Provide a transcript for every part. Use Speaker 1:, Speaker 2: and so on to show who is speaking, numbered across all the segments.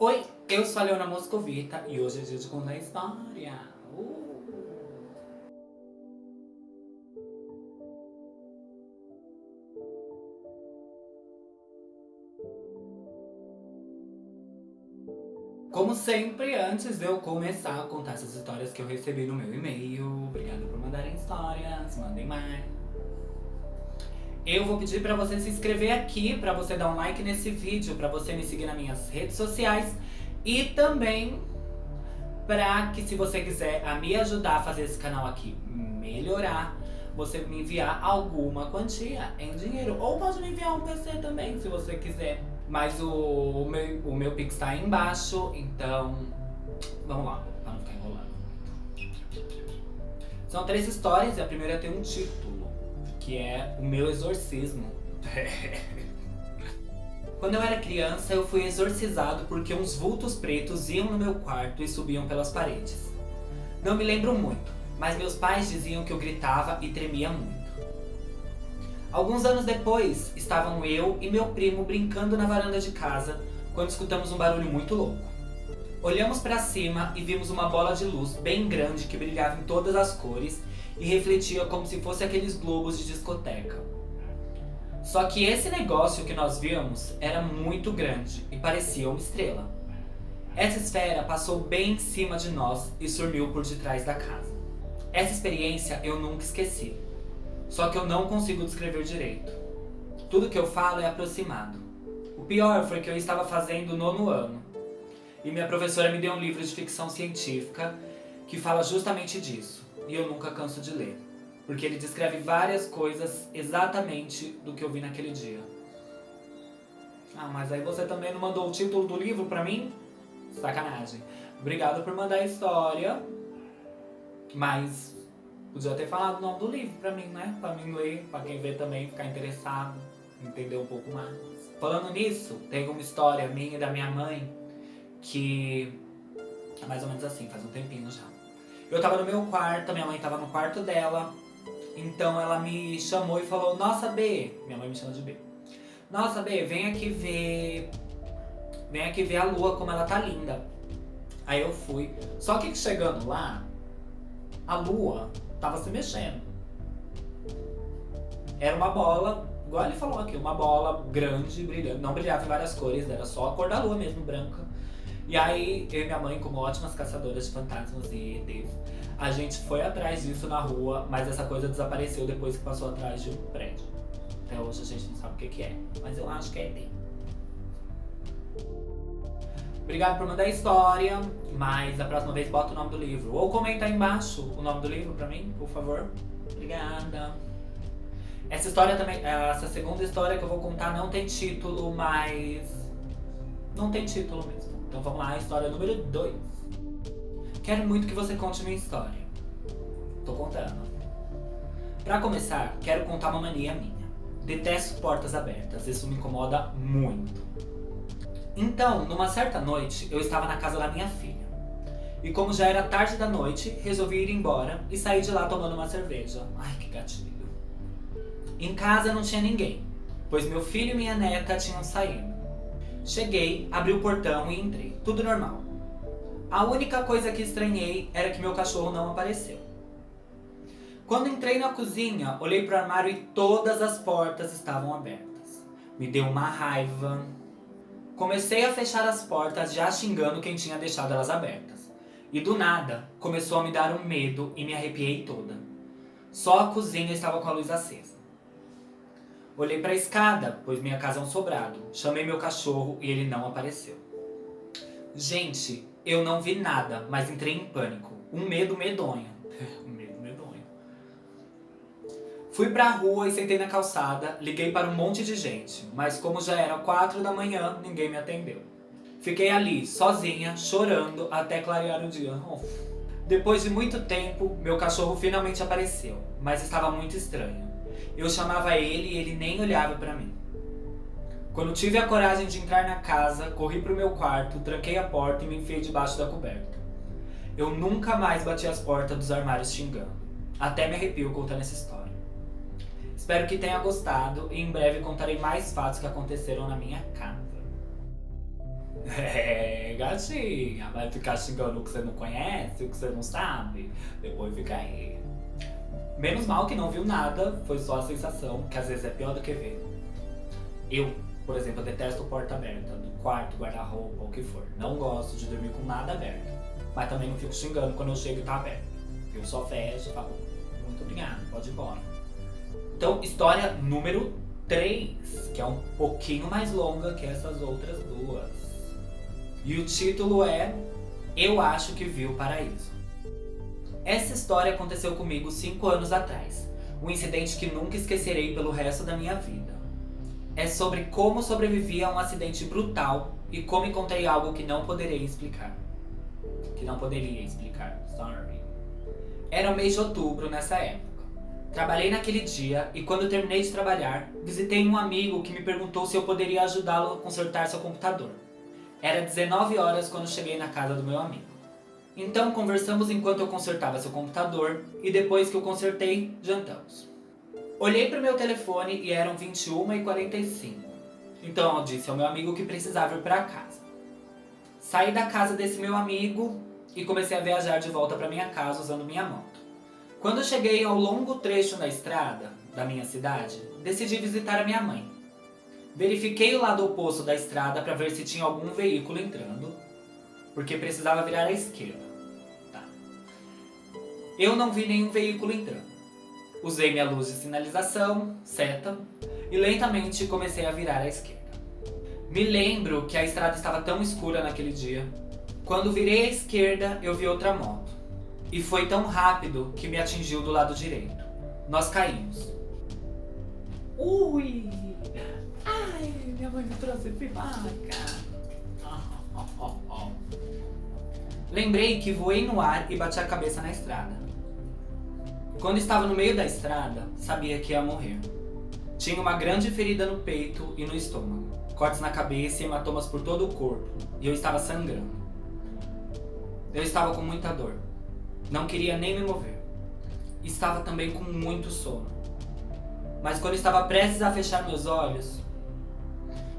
Speaker 1: Oi, eu sou a Leona Moscovita e hoje é dia de contar história. Como sempre, antes de eu começar a contar essas histórias que eu recebi no meu e-mail, obrigado por mandarem histórias, mandem mais. Eu vou pedir pra você se inscrever aqui, pra você dar um like nesse vídeo, pra você me seguir nas minhas redes sociais e também pra que, se você quiser me ajudar a fazer esse canal aqui melhorar, você me enviar alguma quantia em dinheiro. Ou pode me enviar um PC também, se você quiser. Mas o meu Pix tá aí embaixo, então vamos lá, pra não ficar enrolando. São 3 histórias e a primeira tem um título, que é O Meu Exorcismo. Quando eu era criança, eu fui exorcizado porque uns vultos pretos iam no meu quarto e subiam pelas paredes. Não me lembro muito, mas meus pais diziam que eu gritava e tremia muito. Alguns anos depois, estavam eu e meu primo brincando na varanda de casa quando escutamos um barulho muito louco. Olhamos para cima e vimos uma bola de luz bem grande que brilhava em todas as cores e refletia como se fosse aqueles globos de discoteca. Só que esse negócio que nós vimos era muito grande e parecia uma estrela. Essa esfera passou bem em cima de nós e sumiu por detrás da casa. Essa experiência eu nunca esqueci. Só que eu não consigo descrever direito. Tudo que eu falo é aproximado. O pior foi que eu estava fazendo o 9º ano. E minha professora me deu um livro de ficção científica que fala justamente disso. E eu nunca canso de ler. Porque ele descreve várias coisas exatamente do que eu vi naquele dia. Ah, mas aí você também não mandou o título do livro pra mim? Sacanagem. Obrigado por mandar a história. Mas podia ter falado o nome do livro pra mim, né? Pra mim ler, pra quem vê também ficar interessado, entender um pouco mais. Falando nisso, tem uma história minha e da minha mãe que é mais ou menos assim, faz um tempinho já. Eu tava no meu quarto, minha mãe tava no quarto dela, então ela me chamou e falou: Nossa, B, minha mãe me chama de B. Nossa, B, vem aqui ver a lua como ela tá linda. Aí eu fui, só que chegando lá, a lua tava se mexendo. Era uma bola, igual ele falou aqui, uma bola grande, brilhante. Não brilhava em várias cores, era só a cor da lua mesmo, branca. E aí, eu e minha mãe, como ótimas caçadoras de fantasmas e ETs, a gente foi atrás disso na rua, mas essa coisa desapareceu depois que passou atrás de um prédio. Até hoje a gente não sabe o que é, mas eu acho que é ET. Obrigado por mandar a história, mas da próxima vez bota o nome do livro. Ou comenta aí embaixo o nome do livro pra mim, por favor. Obrigada. Essa história também, essa segunda história que eu vou contar não tem título, mas não tem título mesmo. Então vamos lá, história número 2. Quero muito que você conte minha história. Tô contando. Pra começar, quero contar uma mania minha. Detesto portas abertas, isso me incomoda muito. Então, numa certa noite, eu estava na casa da minha filha. E como já era tarde da noite, resolvi ir embora e sair de lá tomando uma cerveja. Ai, que gatilho. Em casa não tinha ninguém, pois meu filho e minha neta tinham saído. Cheguei, abri o portão e entrei, tudo normal. A única coisa que estranhei era que meu cachorro não apareceu. Quando entrei na cozinha, olhei para o armário e todas as portas estavam abertas. Me deu uma raiva. Comecei a fechar as portas já xingando quem tinha deixado elas abertas. E do nada, começou a me dar um medo e me arrepiei toda. Só a cozinha estava com a luz acesa. Olhei para a escada, pois minha casa é um sobrado. Chamei meu cachorro e ele não apareceu. Gente, eu não vi nada, mas entrei em pânico. Um medo medonho. Um medo medonho. Fui pra rua e sentei na calçada, liguei para um monte de gente, mas como já era 4 da manhã, ninguém me atendeu. Fiquei ali, sozinha, chorando, até clarear o dia. Depois de muito tempo, meu cachorro finalmente apareceu, mas estava muito estranho. Eu chamava ele e ele nem olhava pra mim. Quando tive a coragem de entrar na casa, corri pro meu quarto, tranquei a porta e me enfiei debaixo da coberta. Eu nunca mais bati as portas dos armários xingando. Até me arrepio contando essa história. Espero que tenha gostado e em breve contarei mais fatos que aconteceram na minha casa. gatinha, vai ficar xingando o que você não conhece, o que você não sabe, depois fica aí. Menos mal que não viu nada, foi só a sensação, que às vezes é pior do que ver. Eu, por exemplo, eu detesto porta aberta, do quarto, guarda-roupa, ou o que for. Não gosto de dormir com nada aberto, mas também não fico xingando quando eu chego e tá aberto. Eu só fecho e falo, muito obrigado, pode ir embora. Então, história número 3, que é um pouquinho mais longa que essas outras duas. E o título é Eu Acho Que Vi o Paraíso. Essa história aconteceu comigo 5 anos atrás. Um incidente que nunca esquecerei pelo resto da minha vida. É sobre como sobrevivi a um acidente brutal e como encontrei algo que não poderia explicar. Sorry. Era o mês de outubro nessa época. Trabalhei naquele dia e quando terminei de trabalhar, visitei um amigo que me perguntou se eu poderia ajudá-lo a consertar seu computador. Era 19 horas quando cheguei na casa do meu amigo. Então conversamos enquanto eu consertava seu computador e depois que eu consertei, jantamos. Olhei para o meu telefone e eram 21h45. Então eu disse ao meu amigo que precisava ir para casa. Saí da casa desse meu amigo e comecei a viajar de volta para minha casa usando minha moto. Quando cheguei ao longo trecho da estrada da minha cidade, decidi visitar a minha mãe. Verifiquei o lado oposto da estrada para ver se tinha algum veículo entrando, porque precisava virar à esquerda. Tá. Eu não vi nenhum veículo entrando. Usei minha luz de sinalização, seta, e lentamente comecei a virar à esquerda. Me lembro que a estrada estava tão escura naquele dia. Quando virei à esquerda, eu vi outra moto. E foi tão rápido que me atingiu do lado direito. Nós caímos. Ui! Ai, minha mãe me trouxe pipoca. Lembrei que voei no ar e bati a cabeça na estrada. Quando estava no meio da estrada, sabia que ia morrer. Tinha uma grande ferida no peito e no estômago, cortes na cabeça e hematomas por todo o corpo, e eu estava sangrando. Eu estava com muita dor. Não queria nem me mover. Estava também com muito sono. Mas quando estava prestes a fechar meus olhos,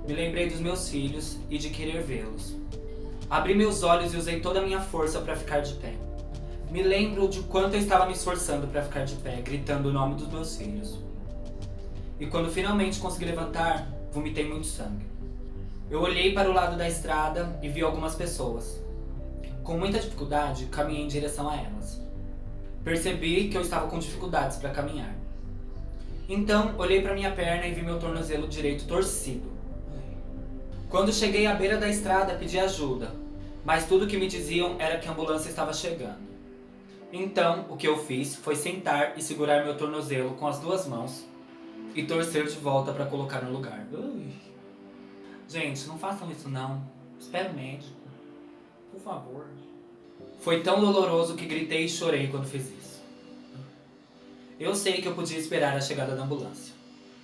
Speaker 1: me lembrei dos meus filhos e de querer vê-los. Abri meus olhos e usei toda a minha força para ficar de pé. Me lembro de quanto eu estava me esforçando para ficar de pé, gritando o nome dos meus filhos. E quando finalmente consegui levantar, vomitei muito sangue. Eu olhei para o lado da estrada e vi algumas pessoas. Com muita dificuldade, caminhei em direção a elas. Percebi que eu estava com dificuldades para caminhar. Então, olhei para minha perna e vi meu tornozelo direito torcido. Quando cheguei à beira da estrada, pedi ajuda, mas tudo que me diziam era que a ambulância estava chegando. Então, o que eu fiz foi sentar e segurar meu tornozelo com as 2 mãos e torcer de volta para colocar no lugar. Ui. Gente, não façam isso não. Espere o médico. Por favor. Foi tão doloroso que gritei e chorei quando fiz isso. Eu sei que eu podia esperar a chegada da ambulância,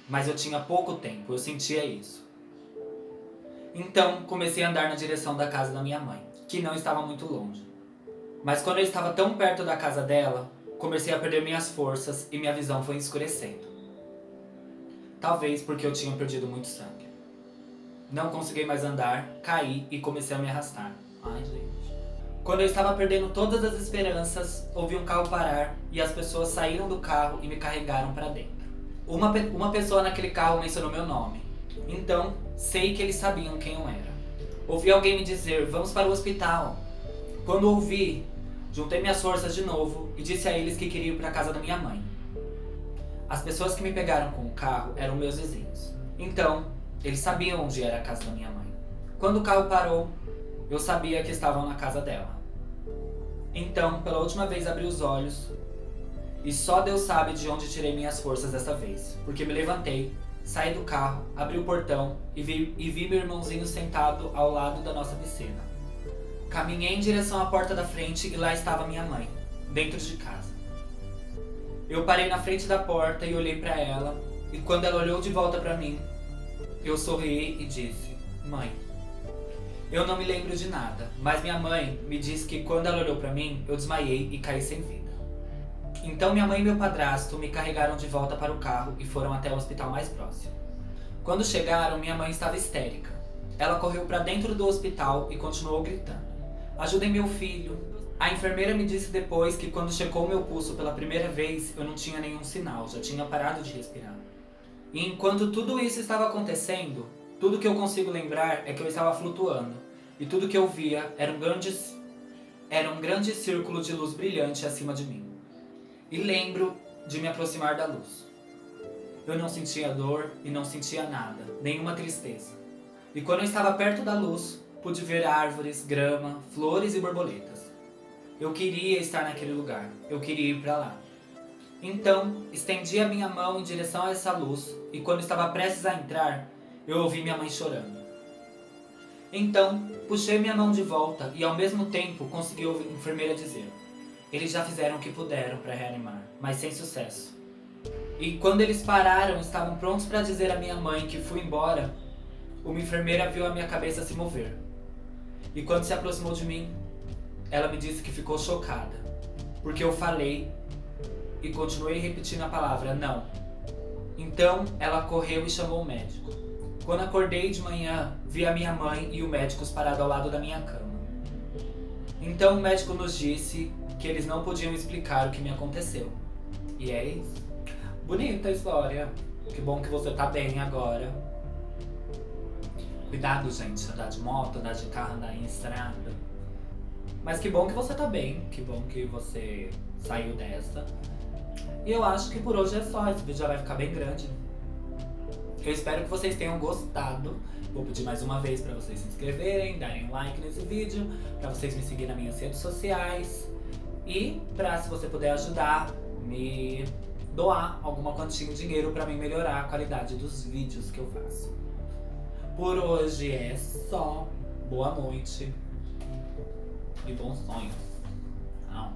Speaker 1: mas eu tinha pouco tempo, eu sentia isso. Então, comecei a andar na direção da casa da minha mãe, que não estava muito longe. Mas quando eu estava tão perto da casa dela, comecei a perder minhas forças e minha visão foi escurecendo. Talvez porque eu tinha perdido muito sangue. Não consegui mais andar, caí e comecei a me arrastar. Ai, gente. Quando eu estava perdendo todas as esperanças, ouvi um carro parar e as pessoas saíram do carro e me carregaram para dentro. Uma pessoa naquele carro mencionou meu nome. Então, sei que eles sabiam quem eu era. Ouvi alguém me dizer, vamos para o hospital. Quando ouvi, juntei minhas forças de novo e disse a eles que queria ir para a casa da minha mãe. As pessoas que me pegaram com o carro eram meus vizinhos. Então, eles sabiam onde era a casa da minha mãe. Quando o carro parou, eu sabia que estavam na casa dela. Então, pela última vez abri os olhos e só Deus sabe de onde tirei minhas forças dessa vez, porque me levantei, saí do carro, abri o portão e vi meu irmãozinho sentado ao lado da nossa piscina. Caminhei em direção à porta da frente e lá estava minha mãe, dentro de casa. Eu parei na frente da porta e olhei para ela, e quando ela olhou de volta para mim, eu sorri e disse, mãe. Eu não me lembro de nada, mas minha mãe me disse que quando ela olhou para mim, eu desmaiei e caí sem vida. Então minha mãe e meu padrasto me carregaram de volta para o carro e foram até o hospital mais próximo. Quando chegaram, minha mãe estava histérica. Ela correu para dentro do hospital e continuou gritando: "Ajudem meu filho!" A enfermeira me disse depois que quando checou meu pulso pela primeira vez, eu não tinha nenhum sinal, já tinha parado de respirar. E enquanto tudo isso estava acontecendo, tudo que eu consigo lembrar é que eu estava flutuando, e tudo que eu via era um grande círculo de luz brilhante acima de mim. E lembro de me aproximar da luz. Eu não sentia dor e não sentia nada, nenhuma tristeza. E quando eu estava perto da luz, pude ver árvores, grama, flores e borboletas. Eu queria estar naquele lugar, eu queria ir para lá. Então, estendi a minha mão em direção a essa luz e quando estava prestes a entrar, eu ouvi minha mãe chorando. Então, puxei minha mão de volta e ao mesmo tempo consegui ouvir a enfermeira dizer: "Eles já fizeram o que puderam para reanimar, mas sem sucesso." E quando eles pararam, estavam prontos para dizer à minha mãe que fui embora, uma enfermeira viu a minha cabeça se mover. E quando se aproximou de mim, ela me disse que ficou chocada, porque eu falei e continuei repetindo a palavra não. Então ela correu e chamou o médico. Quando acordei de manhã, vi a minha mãe e o médico parados ao lado da minha cama. Então o médico nos disse que eles não podiam explicar o que me aconteceu. E é isso. Bonita a história. Que bom que você tá bem agora. Cuidado, gente, andar de moto, andar de carro, andar em estrada. Mas que bom que você tá bem, que bom que você saiu dessa. E eu acho que por hoje é só, esse vídeo já vai ficar bem grande. Eu espero que vocês tenham gostado. Vou pedir mais uma vez pra vocês se inscreverem, darem um like nesse vídeo, pra vocês me seguirem nas minhas redes sociais. E pra, se você puder ajudar, me doar alguma quantia em dinheiro pra mim melhorar a qualidade dos vídeos que eu faço. Por hoje é só. Boa noite e bons sonhos. Tchau.